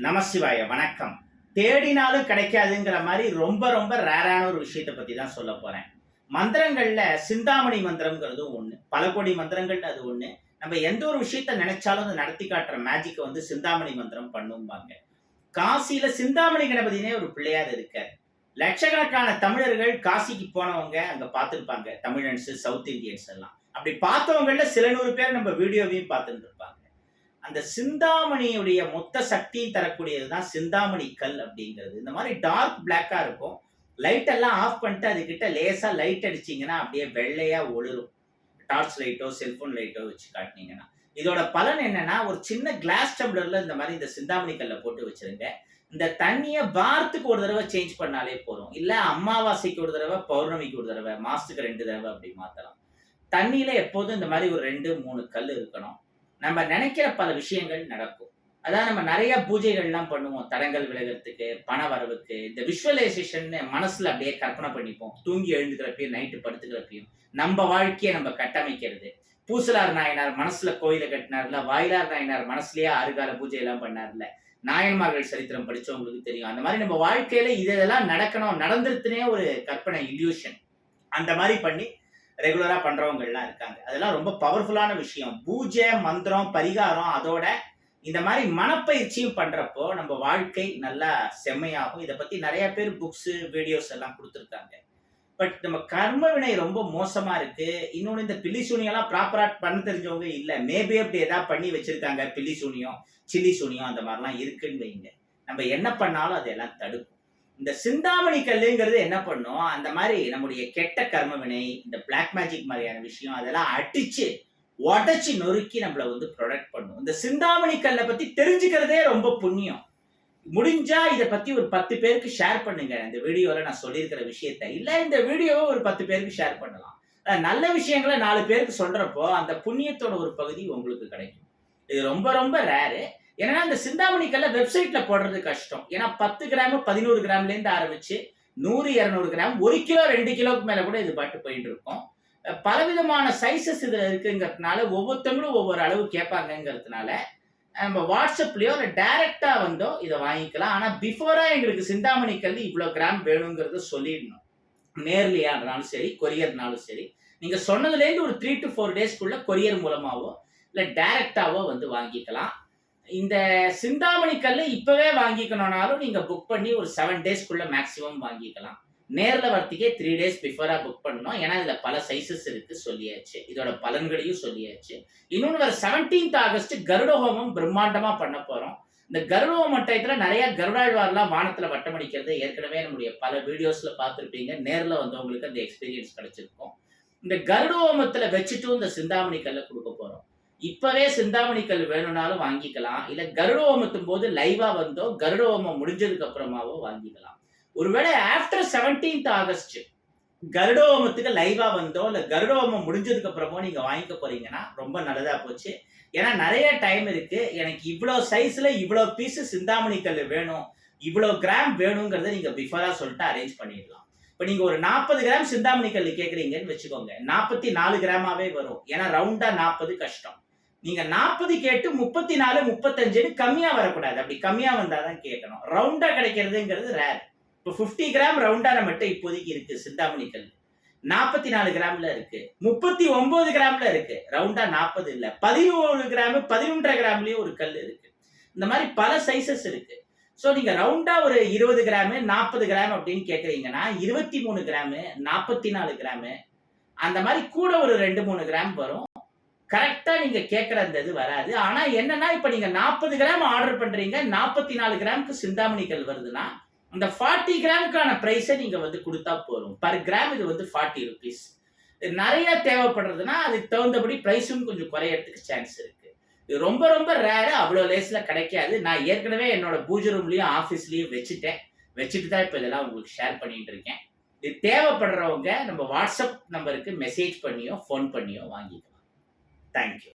நமசிவாய வணக்கம். தேடினாலும் கிடைக்காதுங்கிற மாதிரி ரொம்ப ரொம்ப ரேரான ஒரு விஷயத்தை பத்தி தான் சொல்ல போறேன். மந்திரங்கள்ல சிந்தாமணி மந்திரம்ங்கிறது ஒண்ணு. பல கோடி மந்திரங்கள்ல அது ஒண்ணு. நம்ம எந்த ஒரு விஷயத்த நினைச்சாலும் அதை நடத்தி காட்டுற மேஜிக்கை வந்து சிந்தாமணி மந்திரம் பண்ணும்பாங்க. காசியில சிந்தாமணி கணபதினே ஒரு பிள்ளையார் இருக்கார். லட்சக்கணக்கான தமிழர்கள் காசிக்கு போனவங்க அங்க பார்த்திருப்பாங்க. தமிழன்ஸ், சவுத் இந்தியன்ஸ் எல்லாம். அப்படி பார்த்தவங்கள்ல சில நூறு பேர் நம்ம வீடியோவையும் பார்த்துட்டு இருப்பாங்க. அந்த சிந்தாமணியுடைய மொத்த சக்தியும் தரக்கூடியது தான் சிந்தாமணி கல் அப்படிங்கிறது. இந்த மாதிரி டார்க் பிளாக்கா இருக்கும். லைட் எல்லாம் ஆஃப் பண்ணிட்டு அதுகிட்ட லேசா லைட் அடிச்சீங்கன்னா அப்படியே வெள்ளையா ஒளிரும். டார்ச் லைட்டோ செல்போன் லைட்டோ வச்சு காட்டினீங்கன்னா இதோட பலன் என்னன்னா, ஒரு சின்ன கிளாஸ் டம்ளர்ல இந்த மாதிரி இந்த சிந்தாமணி கல்லை போட்டு வச்சிருங்க. இந்த தண்ணியை வாரத்துக்கு ஒரு தடவை சேஞ்ச் பண்ணாலே போதும். இல்ல அமாவாசைக்கு ஒரு தடவை, பௌர்ணமிக்கு ஒரு தடவை, மாசத்துக்கு 2 தடவை அப்படி மாத்தலாம். தண்ணியில எப்போதும் இந்த மாதிரி ஒரு 2, 3 கல் இருக்கணும். நம்ம நினைக்கிற பல விஷயங்கள் நடக்கும். அதான் நம்ம நிறைய பூஜைகள்லாம் பண்ணுவோம். தடங்கள் விலகிறதுக்கு, பண வரவுக்கு, இந்த விஷுவலைசேஷன் மனசுல அப்படியே கற்பனை பண்ணிப்போம். தூங்கி எழுந்துக்கிறப்பையும், நைட்டு படுத்துக்கிறப்பையும் நம்ம வாழ்க்கையை நம்ம கட்டமைக்கிறது. பூசலார் நாயனார் மனசுல கோயிலை கட்டினார்ல, வாயிலார் நாயனார் மனசுலயே 6 கால பூஜை எல்லாம் பண்ணார்ல, நாயன்மார்கள் சரித்திரம் படிச்சவங்களுக்கு தெரியும். அந்த மாதிரி நம்ம வாழ்க்கையில இதெல்லாம் நடக்கணும், நடந்துருத்துனே ஒரு கற்பனை இல்யூஷன். அந்த மாதிரி பண்ணி ரெகுலரா பண்றவங்க எல்லாம் இருக்காங்க. அதெல்லாம் ரொம்ப பவர்ஃபுல்லான விஷயம். பூஜை, மந்திரம், பரிகாரம், அதோட இந்த மாதிரி மனப்பயிற்சியும் பண்றப்போ நம்ம வாழ்க்கை நல்லா செம்மையாகும். இதை பத்தி நிறைய பேர் புக்ஸ், வீடியோஸ் எல்லாம் கொடுத்துருக்காங்க. பட் நம்ம கர்ம வினை ரொம்ப மோசமா இருக்கு. இன்னொன்னு, இந்த பில்லி சூனியெல்லாம் ப்ராப்பரா பண்ண தெரிஞ்சவங்க இல்ல. மேபி அப்படி ஏதாவது பண்ணி வச்சிருக்காங்க. பில்லி சூனியம், சில்லி சூனியம் அந்த மாதிரிலாம் இருக்குன்னு வைங்க. நம்ம என்ன பண்ணாலும் அதெல்லாம் தடுக்கும். இந்த சிந்தாமணி கல்லுங்கிறது என்ன பண்ணும், அந்த மாதிரி நம்முடைய கெட்ட கர்ம வினை, இந்த பிளாக் மேஜிக் மாதிரியான விஷயம் அதெல்லாம் அடிச்சு உடச்சி நொறுக்கி நம்மளை வந்து ப்ரொடெக்ட் பண்ணும். இந்த சிந்தாமணி கல்லை பத்தி தெரிஞ்சுக்கிறதே ரொம்ப புண்ணியம். முடிஞ்சா இதை பத்தி ஒரு 10 பேருக்கு ஷேர் பண்ணுங்க. இந்த வீடியோல நான் சொல்லியிருக்கிற விஷயத்த, இல்ல இந்த வீடியோவை ஒரு 10 பேருக்கு ஷேர் பண்ணலாம். நல்ல விஷயங்களை 4 பேருக்கு சொல்றப்போ அந்த புண்ணியத்தோட ஒரு பகுதி உங்களுக்கு கிடைக்கும். இது ரொம்ப ரொம்ப ரேரு. ஏன்னா இந்த சிந்தாமணி கல்லை வெப்சைட்ல போடுறது கஷ்டம். ஏன்னா 10 கிராம் 11 கிராம்ல இருந்து ஆரம்பிச்சு 100, 200 கிராம், 1 கிலோ 2 கிலோக்கு மேல கூட இது பாட்டு போயிட்டு இருக்கும். பலவிதமான சைசஸ் இதுல இருக்குங்கிறதுனால ஒவ்வொருத்தவங்களும் ஒவ்வொரு அளவு கேட்பாங்கிறதுனால நம்ம வாட்ஸ்அப்லயோ இல்லை டைரக்டா வந்தோ இதை வாங்கிக்கலாம். ஆனா பிஃபோரா எங்களுக்கு சிந்தாமணி கல் இவ்வளவு கிராம் வேணுங்கிறத சொல்லிடணும். நேர்லையானாலும் சரி, கொரியர்னாலும் சரி, நீங்க சொன்னதுல இருந்து ஒரு 3 to 4 டேஸ்க்குள்ள கொரியர் மூலமாவோ இல்ல டைரக்டாவோ வந்து வாங்கிக்கலாம். இந்த சிந்தாமணி கல்லு இப்பவே வாங்கிக்கணும்னாலும் நீங்க புக் பண்ணி ஒரு 7 டேஸ்க்குள்ள மேக்சிமம் வாங்கிக்கலாம். நேர்ல வரத்துக்கே 3 டேஸ் பிஃபோரா புக் பண்ணணும். ஏன்னா இதுல பல சைசஸ் இருக்கு சொல்லியாச்சு. இதோட பலன்களையும் சொல்லியாச்சு. இன்னொன்று வர 17th ஆகஸ்ட் கருட ஹோமம் பிரம்மாண்டமா பண்ண போறோம். இந்த கருட ஹோமம் டயத்துல நிறைய கருடாழ்வார்லாம் வானத்துல வட்டமடிக்கிறது ஏற்கனவே நம்முடைய பல வீடியோஸ்ல பார்த்துருப்பீங்க. நேர்ல வந்தவங்களுக்கு அந்த எக்ஸ்பீரியன்ஸ் கிடைச்சிருக்கும். இந்த கருட ஹோமத்துல வச்சுட்டும் இந்த சிந்தாமணி கல்லை கொடுக்க போறோம். இப்பவே சிந்தாமணி கல் வேணும்னாலும் வாங்கிக்கலாம். இல்ல கருட ஹோமத்தும் போது லைவா வந்தோ, கருட ஹோமம் முடிஞ்சதுக்கு அப்புறமாவோ வாங்கிக்கலாம். ஒருவேளை ஆஃப்டர் 17th ஆகஸ்ட் கருட ஹோமத்துக்கு லைவா வந்தோ இல்ல கருட ஹோமம் முடிஞ்சதுக்கு அப்புறமோ நீங்க வாங்கிக்க போறீங்கன்னா ரொம்ப நல்லதா போச்சு. ஏன்னா நிறைய டைம் இருக்கு. எனக்கு இவ்வளவு சைஸ்ல இவ்வளவு பீஸ் சிந்தாமணி கல் வேணும், இவ்வளவு கிராம் வேணுங்கிறத நீங்க பிஃபோரா சொல்லிட்டு அரேஞ்ச் பண்ணிடலாம். இப்ப நீங்க ஒரு 40 கிராம் சிந்தாமணி கல் கேக்குறீங்கன்னு வச்சுக்கோங்க, 44 கிராமாவே வரும். ஏன்னா ரவுண்டா 40 கஷ்டம். நீங்க 40 கேட்டு 34, 35 கம்மியா வரக்கூடாது. அப்படி கம்மியா வந்தாதான் கேட்கணும். ரவுண்டா கிடைக்கிறதுங்கிறது ரேர். இப்போ 50 கிராம் ரவுண்டா நம்மகிட்ட இப்போதைக்கு இருக்கு சிந்தாமணி கல். 44 கிராம்ல இருக்கு, 39 கிராம்ல இருக்கு. ரவுண்டா 40 இல்ல, 11 கிராம், 11.5 கிராம்லயும் ஒரு கல் இருக்கு. இந்த மாதிரி பல சைசஸ் இருக்கு. ஸோ நீங்க ரவுண்டா ஒரு 20 கிராம், 40 கிராம் அப்படின்னு கேட்குறீங்கன்னா 23 கிராம், 44 கிராம், அந்த மாதிரி கூட ஒரு 2-3 கிராம் வரும். கரெக்டா நீங்க கேட்கிற அந்த இது வராது. ஆனா என்னன்னா, இப்ப நீங்க 40 கிராம் ஆர்டர் பண்றீங்க, 44 கிராமுக்கு சிந்தாமணி கல் வருதுன்னா அந்த 40 கிராமுக்கான பிரைஸை நீங்க வந்து கொடுத்தா போதும். பர் கிராம் இது வந்து 40 rupees. நிறைய தேவைப்படுறதுன்னா அதுக்கு தகுந்தபடி பிரைஸும் கொஞ்சம் குறையறதுக்கு சான்ஸ் இருக்கு. இது ரொம்ப ரொம்ப ரேரு. அவ்வளோ லேஸ்ல கிடைக்காது. நான் ஏற்கனவே என்னோட பூஜை ரூம்லயும் ஆஃபீஸ்லயும் வச்சுட்டு தான் இப்போ இதெல்லாம் உங்களுக்கு ஷேர் பண்ணிட்டு இருக்கேன். இது தேவைப்படுறவங்க நம்ம வாட்ஸ்அப் நம்பருக்கு மெசேஜ் பண்ணியோ ஃபோன் பண்ணியோ வாங்கிக்கலாம். தேங்க்யூ.